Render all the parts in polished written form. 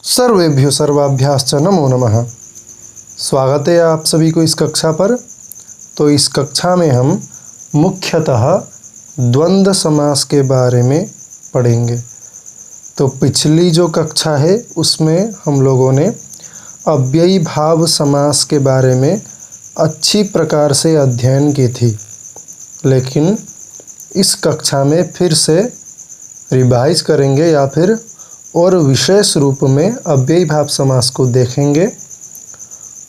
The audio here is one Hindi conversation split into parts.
सर्वेभ्यो सर्वाभ्याश्च नमो नमः। स्वागत है आप सभी को इस कक्षा पर। तो इस कक्षा में हम मुख्यतः द्वंद्व समास के बारे में पढ़ेंगे। तो पिछली जो कक्षा है उसमें हम लोगों ने अव्ययी भाव समास के बारे में अच्छी प्रकार से अध्ययन की थी, लेकिन इस कक्षा में फिर से रिवाइज करेंगे या फिर और विशेष रूप में अव्ययी भाव समास को देखेंगे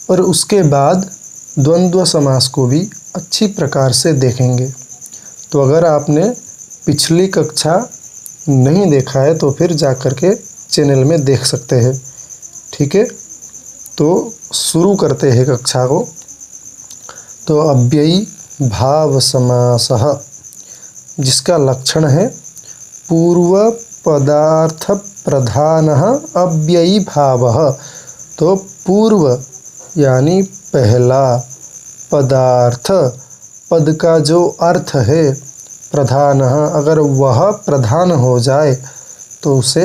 और उसके बाद द्वंद्व समास को भी अच्छी प्रकार से देखेंगे। तो अगर आपने पिछली कक्षा नहीं देखा है तो फिर जा कर के चैनल में देख सकते हैं, ठीक है। तो शुरू करते हैं कक्षा को। तो अव्ययी भाव समासः, जिसका लक्षण है पूर्व पदार्थ प्रधानः अव्ययी भावः। तो पूर्व यानी पहला, पदार्थ पद का जो अर्थ है प्रधानः, अगर वह प्रधान हो जाए तो उसे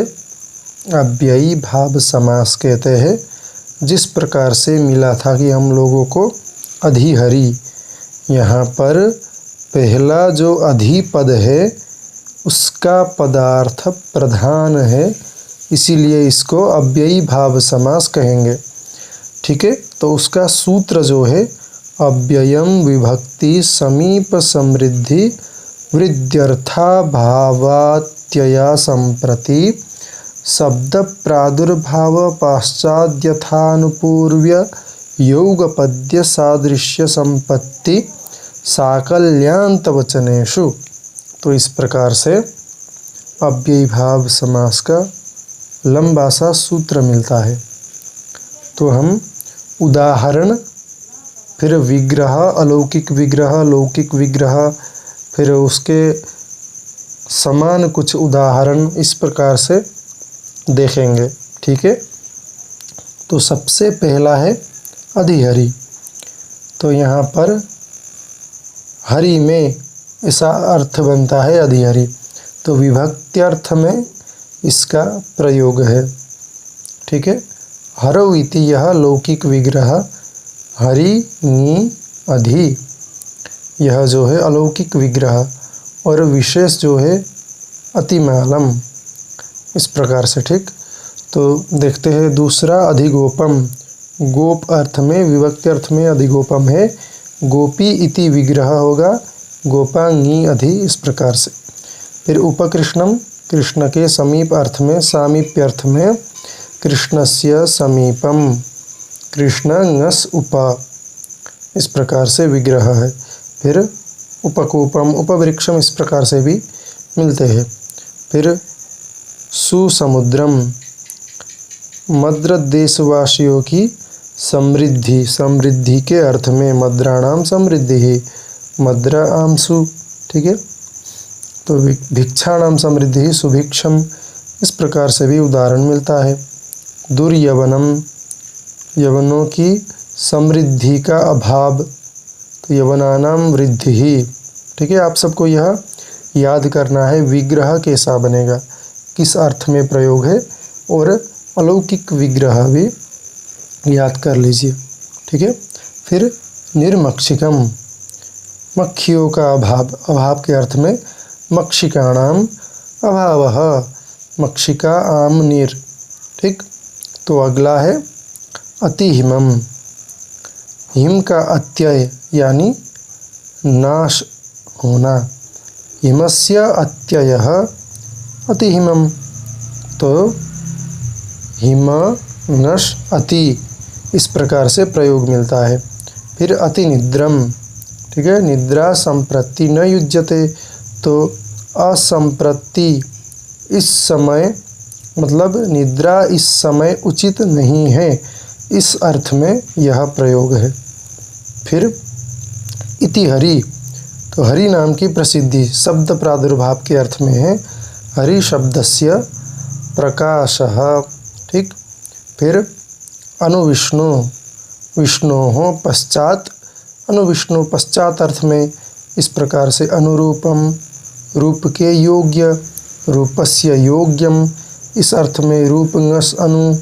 अव्ययी भाव समास कहते हैं। जिस प्रकार से मिला था कि हम लोगों को अधिहरि, यहाँ पर पहला जो अधिपद है उसका पदार्थ प्रधान है, इसीलिए इसको अव्ययी भाव समास कहेंगे, ठीक है। तो उसका सूत्र जो है अव्ययम विभक्ति समीप समृद्धि वृद्ध्यर्था भावात्यया संप्रति शब्द प्रादुर्भाव पाश्चाद्यथानुपूर्व्य योगपद्य सादृश्य संपत्ति साकल्यांत वचनेषु। तो इस प्रकार से अव्ययी भाव समास का लंबा सा सूत्र मिलता है। तो हम उदाहरण, फिर विग्रह, अलौकिक विग्रह, लौकिक विग्रह, फिर उसके समान कुछ उदाहरण इस प्रकार से देखेंगे, ठीक है। तो सबसे पहला है अधिहरि। तो यहाँ पर हरि में ऐसा अर्थ बनता है अधिहरि, तो विभक्ति अर्थ में इसका प्रयोग है, ठीक है। हरौ इति यह लौकिक विग्रह हरि नी अधि, यह जो है अलौकिक विग्रह, और विशेष जो है अतिमालम, इस प्रकार से, ठीक। तो देखते हैं दूसरा अधिगोपम। गोप अर्थ में, विभक्ति अर्थ में अधिगोपम है। गोपी इति विग्रह होगा गोपांगी अधि, इस प्रकार से। फिर उपकृष्णम, कृष्ण के समीप अर्थ में, सामीप्य अर्थ में कृष्णस्य समीपम, कृष्णङस उप, इस प्रकार से विग्रह है। फिर उपकूपम, उपवृक्षम, इस प्रकार से भी मिलते हैं। फिर सुसमुद्रम, मद्र देशवासियों की समृद्धि, समृद्धि के अर्थ में मद्राणाम समृद्धि ही, मद्रा आमसु, ठीक है। तो भिक्षाणाम समृद्धि सुभिक्षम, इस प्रकार से भी उदाहरण मिलता है। दुर्यवनम, यवनों की समृद्धि का अभाव, तो यवनानाम वृद्धि ही, ठीक है। आप सबको यह याद करना है विग्रह कैसा बनेगा, किस अर्थ में प्रयोग है, और अलौकिक विग्रह भी याद कर लीजिए, ठीक है। फिर निर्मक्षिकम, मक्खियों का अभाव, अभाव के अर्थ में मक्षिकाणाम अभावः, मक्षिका आम नीर, ठीक। तो अगला है अतिहिमम, हिम का अत्यय यानी नाश होना, हिमस्य अत्ययः अतिहिमम, तो हिम नश अति, इस प्रकार से प्रयोग मिलता है। फिर अतिनिद्रम, ठीक है। निद्रा संप्रति न युज्यते, तो असंप्रति, इस समय, मतलब निद्रा इस समय उचित नहीं है, इस अर्थ में यह प्रयोग है। फिर इति हरि, तो हरि नाम की प्रसिद्धि शब्द प्रादुर्भाव के अर्थ में है, हरि शब्दस्य प्रकाशः, ठीक। फिर अनुविष्णु, विष्णोः पश्चात, अनुविष्णु पश्चात अर्थ में, इस प्रकार से अनुरूपम, रूप के योग्य, रूपस्य योग्यम, इस अर्थ में रूपङस अनु,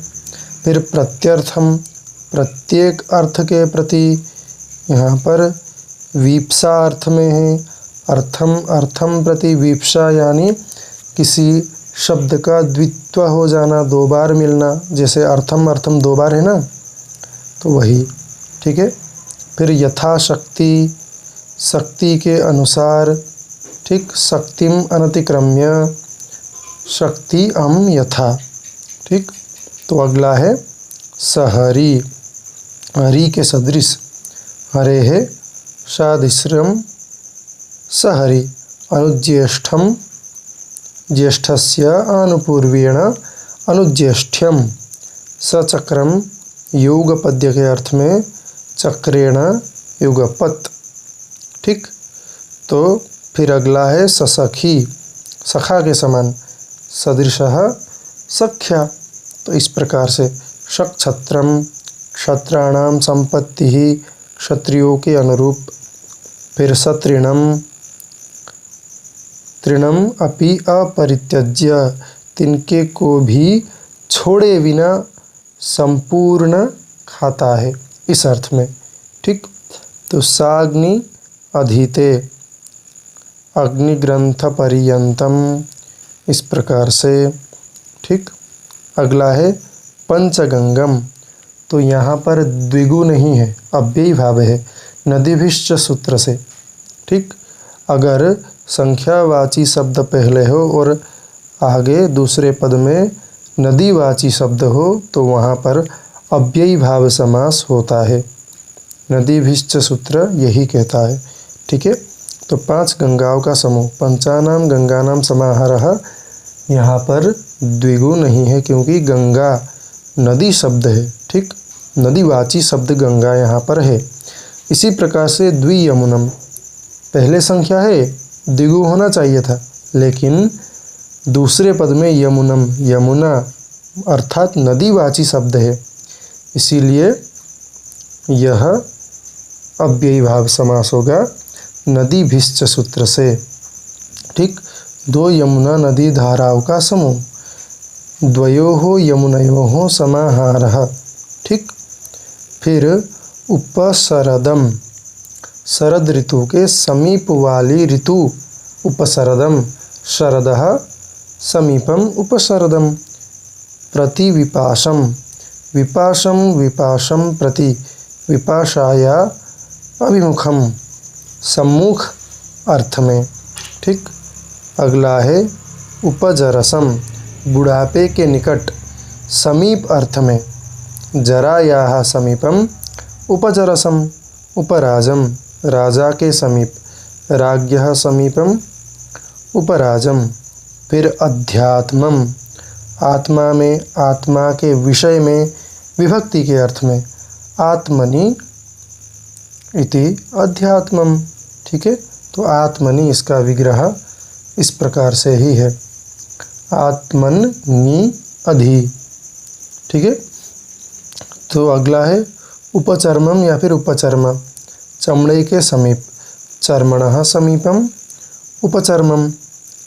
फिर प्रत्यर्थम, प्रत्येक अर्थ के प्रति, यहाँ पर वीप्सा अर्थ में है। अर्थम, अर्थम प्रति वीप्सा यानी किसी शब्द का द्वित्व हो जाना, दो बार मिलना, जैसे अर्थम अर्थम दो बार है ना, तो वही, ठीक है। फिर यथाशक्ति, शक्ति के अनुसार, ठीक। शक्तिम अनतिक्रम्य, शक्ति अम यथा, ठीक। तो अगला है सहरी, हरि के सदृश, हरे है सादृश्यम सहरी, अनुज्येष्ठम, ज्येष्ठस्य अनुपूर्वेण अनुज्येष्ठ्यम, सचक्रम, युगपद्य के अर्थ में चक्रेण युगपत, ठीक। तो फिर अगला है ससखी, सखा के समान, सदृशः सख्या। तो इस प्रकार से क्षत्रम, क्षत्राणाम संपत्ति ही, क्षत्रियों के अनुरूप। फिर सतृणम, तृणम अपि अपरित्यज्य, तिनके को भी छोड़े बिना संपूर्ण खाता है, इस अर्थ में, ठीक। तो साग्नि अधीते, अग्निग्रंथ पर्यंतम, इस प्रकार से, ठीक। अगला है पंचगंगम, तो यहाँ पर द्विगु नहीं है, अव्ययी भाव है, नदीभिश्च सूत्र से, ठीक। अगर संख्यावाची शब्द पहले हो और आगे दूसरे पद में नदीवाची शब्द हो तो वहाँ पर अव्ययी भाव समास होता है। नदीभिश्च सूत्र यही कहता है, ठीक है। तो 5 गंगाओं का समूह, पंचानाम गंगानाम समाहारः, यहाँ पर द्विगु नहीं है क्योंकि गंगा नदी शब्द है, ठीक। नदीवाची शब्द गंगा यहाँ पर है। इसी प्रकार से द्वियमुनम, पहले संख्या है, द्विगु होना चाहिए था, लेकिन दूसरे पद में यमुनम, यमुना अर्थात नदीवाची शब्द है, इसीलिए यह अव्ययी भाव समास होगा नदीभिश्च सूत्र से, ठीक। 2 यमुना नदी धाराओं का समूह, द्वयोः यमुनयोः समाहारः, ठीक। फिर उपसरदम, शरद ऋतु के समीप वाली ऋतु, उपसरदम, शरदः समीपम उपसरदम। प्रतिविपाशम, विपाशम, विपाशम प्रति, विपाशाया अभिमुखम, सम्मुख अर्थ में, ठीक। अगला है उपजरसम, बुढ़ापे के निकट, समीप अर्थ में, जरायाः समीपम उपजरसम। उपराजम, राजा के समीप, राज्ञः समीपम उपराजम। फिर अध्यात्मम, आत्मा में, आत्मा के विषय में, विभक्ति के अर्थ में, आत्मनि इति अध्यात्मम, ठीक है। तो आत्मनि इसका विग्रह इस प्रकार से ही है, आत्मनि अधि, ठीक है। तो अगला है उपचर्मम या फिर उपचर्म, चमड़े के समीप, चर्मणः समीपम उपचर्मम।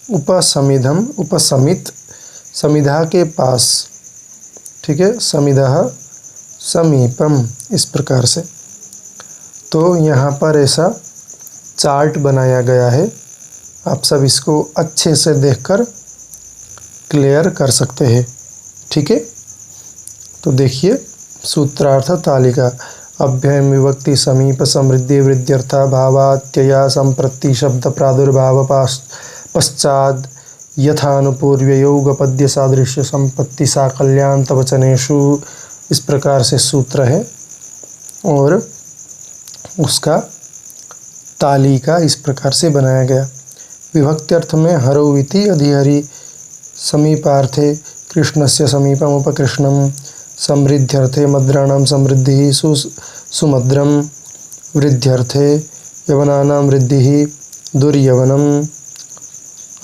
उपसमिधम, उपसमित, समिधा के पास, ठीक है, समिधः समीपम, इस प्रकार से। तो यहाँ पर ऐसा चार्ट बनाया गया है, आप सब इसको अच्छे से देखकर क्लियर कर सकते हैं, ठीक है। तो देखिए सूत्रार्थ तालिका, अभ्ययम विभक्ति समीप समृद्धि वृद्ध्यर्था भावात्यया संप्रति शब्द प्रादुर्भाव पश्चाद यथानुपूर्व्य युगपद्य सादृश्य संपत्ति साकल्यान्त वचनेषु, इस प्रकार से सूत्र है और उसका तालिका इस प्रकार से बनाया गया। विभक्त्यर्थ में हरौविति अधिहरि, समीपार्थे कृष्णस्य समीपम उपकृष्णम, समृद्ध्यर्थे मद्राणां समृद्धिः सुमद्रम, वृद्ध्यर्थे यवनानां वृद्धिः दुर्यवनम,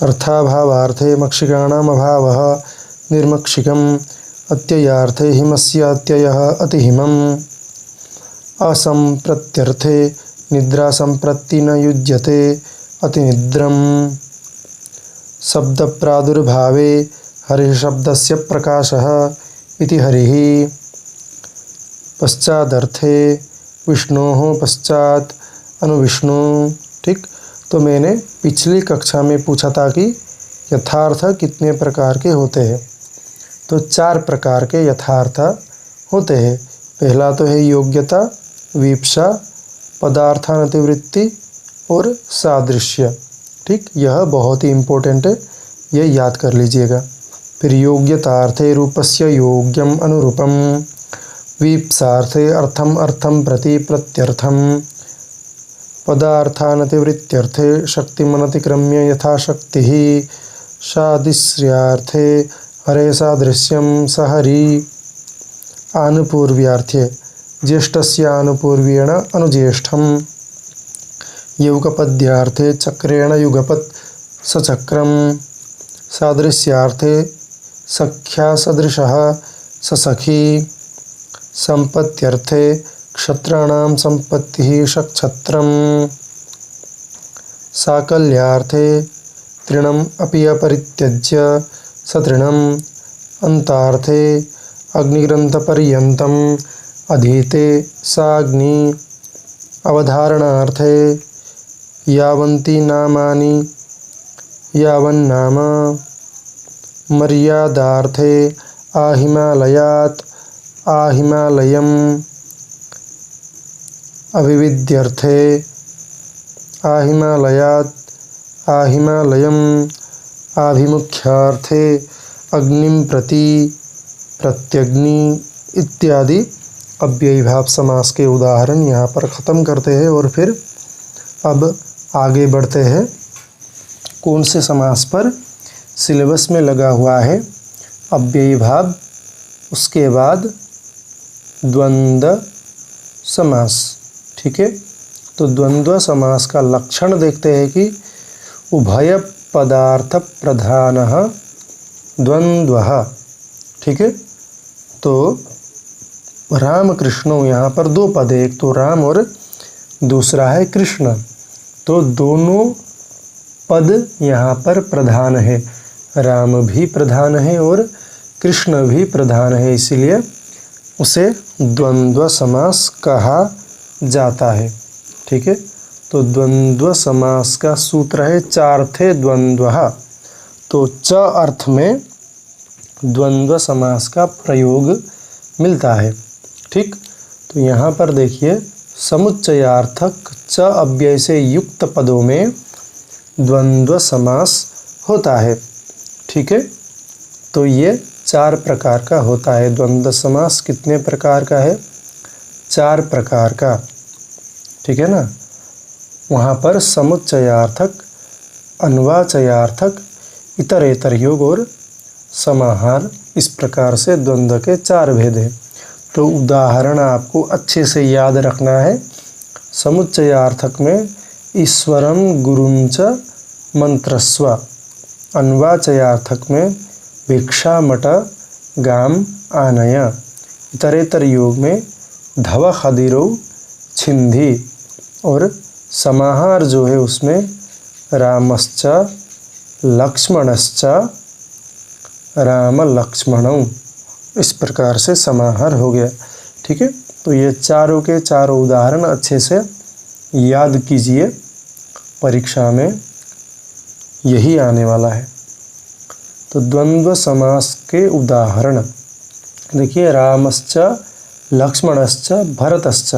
अर्थाभावार्थे मक्षिकाणाम् अभावः निर्मक्षिकम्, अत्ययार्थे हिमस्य अत्ययः अतिहिमम्, असंप्रत्यर्थे निद्रा संप्रत्ति न युज्यते अतिनिद्रम्, शब्द प्रादुर्भावे हरिः शब्दस्य प्रकाशः इति हरिः। पश्चादर्थे विष्णोः पश्चात अनुविष्णु। ठीक, तो मैंने पिछली कक्षा में पूछा था कि यथार्थ कितने प्रकार के होते हैं। तो 4 प्रकार के यथार्थ होते हैं। पहला तो है योग्यता, वीप्सा, पदार्थानतिवृत्ति और सादृश्य। ठीक, यह बहुत ही इम्पोर्टेंट है, यह याद कर लीजिएगा। फिर योग्यतार्थे रूपस्य योग्यम अनुरूपम, वीप्सार्थे अर्थम अर्थम प्रति प्रत्यर्थम, पदार्थानतिवृत्त्यर्थे शक्तिमनतिक्रम्य यथाशक्तिः, सादृश्यार्थे हरे सादृश्यम सहरि, आनुपूर्व्यार्थे ज्येष्ठस्य आनुपूर्व्येण अनुज्येष्ठम, युगपद्यार्थे चक्रेण युगपत् सचक्रम, सादृश्यार्थे सख्या सदृशः ससखी, संपत्त्यर्थे क्षत्राणां संपत्तिः सक्षत्रम, साकल्यार्थे तृणम् अपि अपरित्यज्य सतृणम्, अन्तार्थे अग्निग्रन्थपर्यन्तम् अधीते साग्नि, अवधारणार्थे यावन्ति नामानि यावन्नाम, मर्यादार्थे आहिमालयात् आहिमालयम्, अविविध्यर्थे आहिमालयात् आहिमालयम्, आभिमुख्यार्थे अग्निं प्रति प्रत्यग्नि इत्यादि अव्ययीभाव समास के उदाहरण यहाँ पर ख़त्म करते हैं। और फिर अब आगे बढ़ते हैं कौन से समास पर सिलेबस में लगा हुआ है अव्ययीभाव, उसके बाद द्वंद्व समास। ठीक है, तो द्वंद्व समास का लक्षण देखते हैं कि उभय पदार्थ प्रधानः द्वंद्वः। ठीक है, तो राम कृष्ण, यहाँ पर 2 पद है, एक तो राम और दूसरा है कृष्ण। तो दोनों पद यहाँ पर प्रधान है, राम भी प्रधान है और कृष्ण भी प्रधान है, इसीलिए उसे द्वंद्व समास कहा जाता है। ठीक है, तो द्वंद्व समास का सूत्र है चार्थे द्वंद्वः। तो च अर्थ में द्वंद्व समास का प्रयोग मिलता है। ठीक, तो यहाँ पर देखिए समुच्चयार्थक च अव्यय से युक्त पदों में द्वंद्व समास होता है। ठीक है, तो ये 4 प्रकार का होता है। द्वंद्व समास कितने प्रकार का है? 4 प्रकार का। ठीक है ना, वहाँ पर समुच्चयार्थक, अन्वाचयार्थक, इतरेतर योग और समाहार, इस प्रकार से द्वंद्व के 4 भेद हैं। तो उदाहरण आपको अच्छे से याद रखना है। समुच्चयार्थक में ईश्वरं गुरुं च मंत्रस्व, अन्वाचयार्थक में भिक्षामट गाम आनय, इतरेतर योग में धव खदिरो छिंधी, और समाहार जो है उसमें रामश्च लक्ष्मणश्च राम लक्ष्मणौ, इस प्रकार से समाहार हो गया। ठीक है, तो ये चारों के चारों उदाहरण अच्छे से याद कीजिए, परीक्षा में यही आने वाला है। तो द्वंद्व समास के उदाहरण देखिए, रामश्च लक्ष्मणश्च भरतश्च,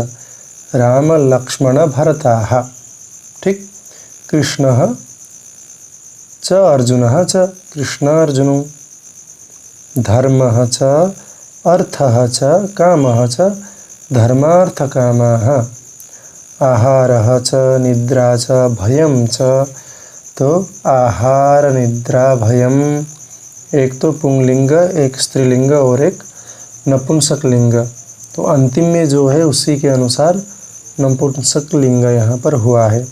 राम लक्ष्मण भरताः। ठीक, कृष्णः च अर्जुनः च कृष्णार्जुनौ, धर्मः च अर्थः च कामः च धर्मार्थकामाः, आहारः च निद्रा च भयं च। तो आहार, निद्रा, भयम, एक तो पुंलिंग, एक स्त्रीलिंग और एक नपुंसक लिंग। तो अंतिम में जो है उसी के अनुसार नपुंसक लिंग यहाँ पर हुआ है।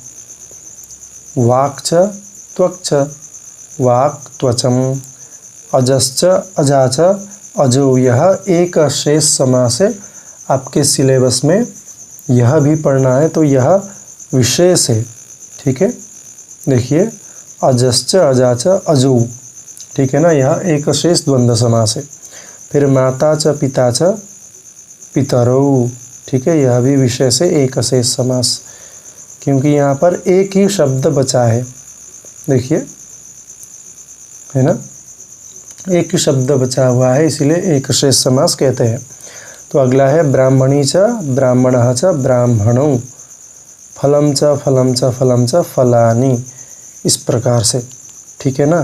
वाक् च त्वक् च, वाक् त्वचम, अजश्च अजा च अजो, यह एक शेष समास है। आपके सिलेबस में यह भी पढ़ना है, तो यह विशेष है। ठीक है, देखिए अजश्च अजा च अजो, ठीक है ना, यह एक शेष द्वंद्व समास है। फिर माता च पिता च पितरौ, ठीक है, यह भी विषय से एक शेष समास, क्योंकि यहाँ पर एक ही शब्द बचा है, देखिए, है ना, एक ही शब्द बचा हुआ है, इसीलिए एक शेष समास कहते हैं। तो अगला है ब्राह्मणी च ब्राह्मणः च ब्राह्मणौ, फलम च फलम च फलम च फलानि, इस प्रकार से, ठीक है ना।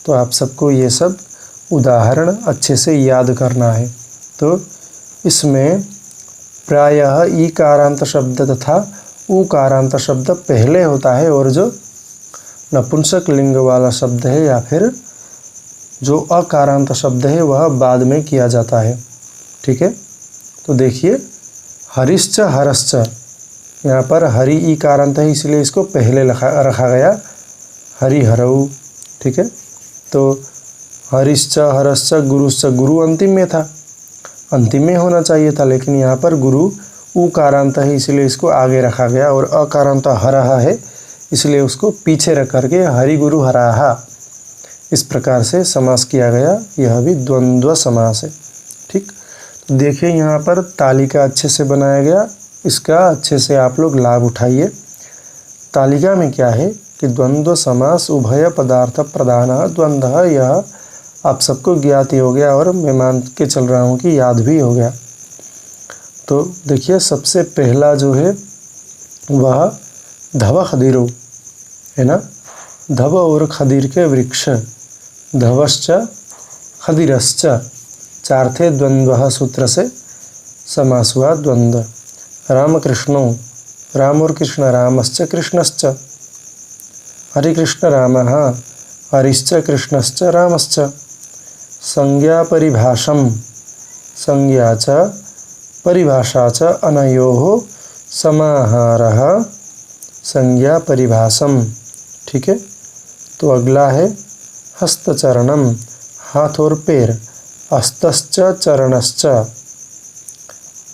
तो आप सबको ये सब उदाहरण अच्छे से याद करना है। तो इसमें प्रायः ईकारांत शब्द तथा उकारांत शब्द पहले होता है, और जो नपुंसक लिंग वाला शब्द है या फिर जो अकारांत शब्द है वह बाद में किया जाता है, ठीक है। तो देखिए, हरिश्च हरश्च, यहाँ पर हरि ईकारांत है इसलिए इसको पहले रखा गया, हरिहरौ, ठीक है। तो हरिश्च हरश्च गुरुश्च, गुरु अंतिम में था, अंतिम में होना चाहिए था, लेकिन यहाँ पर गुरु उकारांत है इसलिए इसको आगे रखा गया, और अकारांत हरह है इसलिए उसको पीछे रख करके हरि गुरु हराहा, इस प्रकार से समास किया गया। यह भी द्वंद्व समास है, ठीक। तो देखिए यहाँ पर तालिका अच्छे से बनाया गया, इसका अच्छे से आप लोग लाभ उठाइए। तालिका में क्या है कि द्वंद्व समास उभय पदार्थ प्रधान द्वंद्व, यह आप सबको ज्ञात ही हो गया, और मैं मान के चल रहा हूँ कि याद भी हो गया। तो देखिए, सबसे पहला जो है वह धव खदीरो है ना, धव और खदीर के वृक्ष, धवश्च खदीरश्च, चार थे, द्वंद्व सूत्र से समास हुआ द्वंद्व। रामकृष्णो, राम और कृष्ण, रामश्च कृष्णश्च, हरि कृष्ण रामः, हरिश्च कृष्णश्च रामश्च। संज्ञा परिभाषम, संज्ञा च परिभाषा च अनयोः समाहारः संज्ञा परिभाषम, ठीक है। तो अगला है हस्तचरणम, हाथ और पैर, हस्तश्च चरणश्च,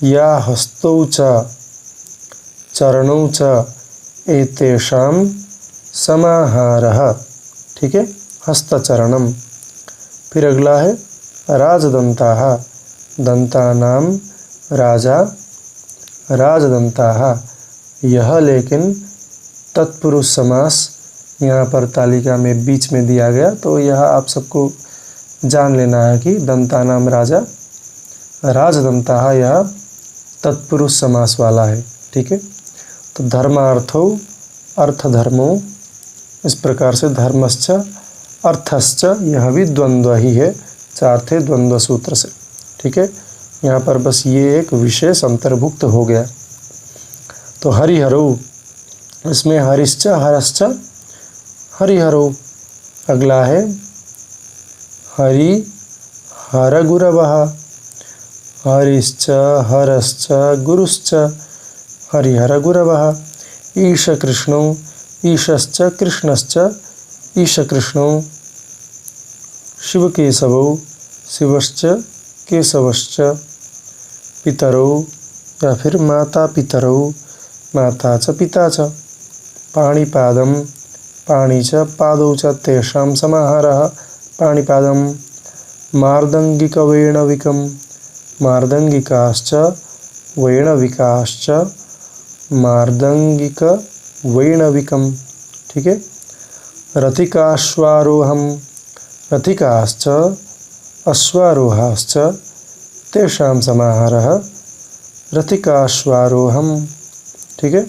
या हस्तौ च चरणौ च एतेषां समाहारः, ठीक है, हस्तचरणम। फिर अगला है राजदंताः, दंतानां राजा राजदंताः, यह लेकिन तत्पुरुष समास यहाँ पर तालिका में बीच में दिया गया, तो यह आप सबको जान लेना है कि दंतानाम राजा राजदंताः, यह तत्पुरुष समास वाला है, ठीक है। तो धर्मार्थो अर्थधर्मो, इस प्रकार से धर्मश्च अर्थश्च, यह भी द्वंद्व ही है, चार थे द्वंद्व सूत्र से, ठीक है। यहाँ पर बस ये एक विशेष अंतर्भुक्त हो गया। तो हरिहरौ, इसमें हरिश्च हरश्च हरिहरौ। अगला है हरि हर गुरवः, हरिश्च हरश्च गुरुश्च हरिहर गुरवः। ईश कृष्णौ, ईशश्च कृष्णश्च ईशकृष्णौ। शिवकेशवौ, शिवश्च केशवश्च। पितरौ या फिर माता पितरौ, माता च पिता च। पाणिपादं, पाणि च पादौ च तेषां समाहारः पाणिपादं। मार्दङ्गिकवैणविकं, मार्दङ्गिकाश्च वैणविकाश्च मार्दङ्गिकवैणविकं, ठीक है। रथिकाश्वारोहं, रथिकाश्च अश्वारोहाश्च तेषां समाहारः रथिकाश्वारोहम्, ठीक है।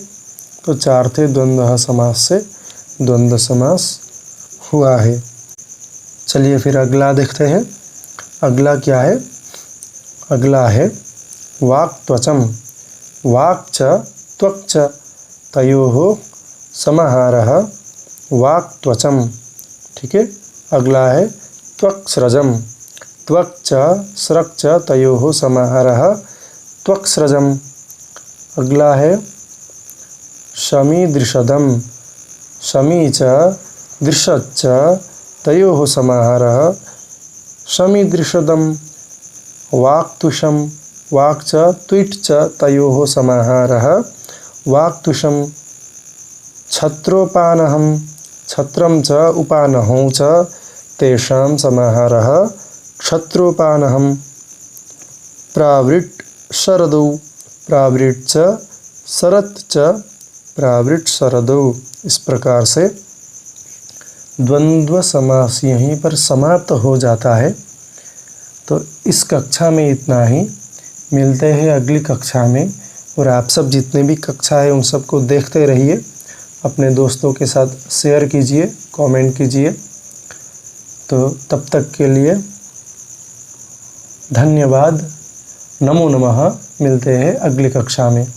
तो चार थे द्वंद्व समास से द्वंद्व समास हुआ है। चलिए फिर अगला देखते हैं। अगला क्या है? अगला है वाक्त्वचम। वाक् च त्वक् च तयोः समाहारः वाक्त्वचम, ठीक है। अगला है त्वक्स्रजम। त्वक् च स्रक् च तयोः समाहारः त्वक्स्रजम। अगला है शमीदृशदम। शमी च दृशच्च तयोः समाहारः शमीदृशदम। वाक्तुषम। वाक् च त्विट् च तयोः समाहारः वाक्तुषम। छत्रोपानहं। छत्रं च उपानहौ च तेषां समाहारः क्षत्रोपानहं प्रावृट् शरदौ प्रावृट् च शरत् च प्रावृट् शरदौ। इस प्रकार से द्वंद्व समास यहीं पर समाप्त हो जाता है। तो इस कक्षा में इतना ही। मिलते हैं अगली कक्षा में। और आप सब जितने भी कक्षा है उन सबको देखते रहिए, अपने दोस्तों के साथ शेयर कीजिए, कमेंट कीजिए। तो तब तक के लिए धन्यवाद। नमो नमः। मिलते हैं अगली कक्षा में।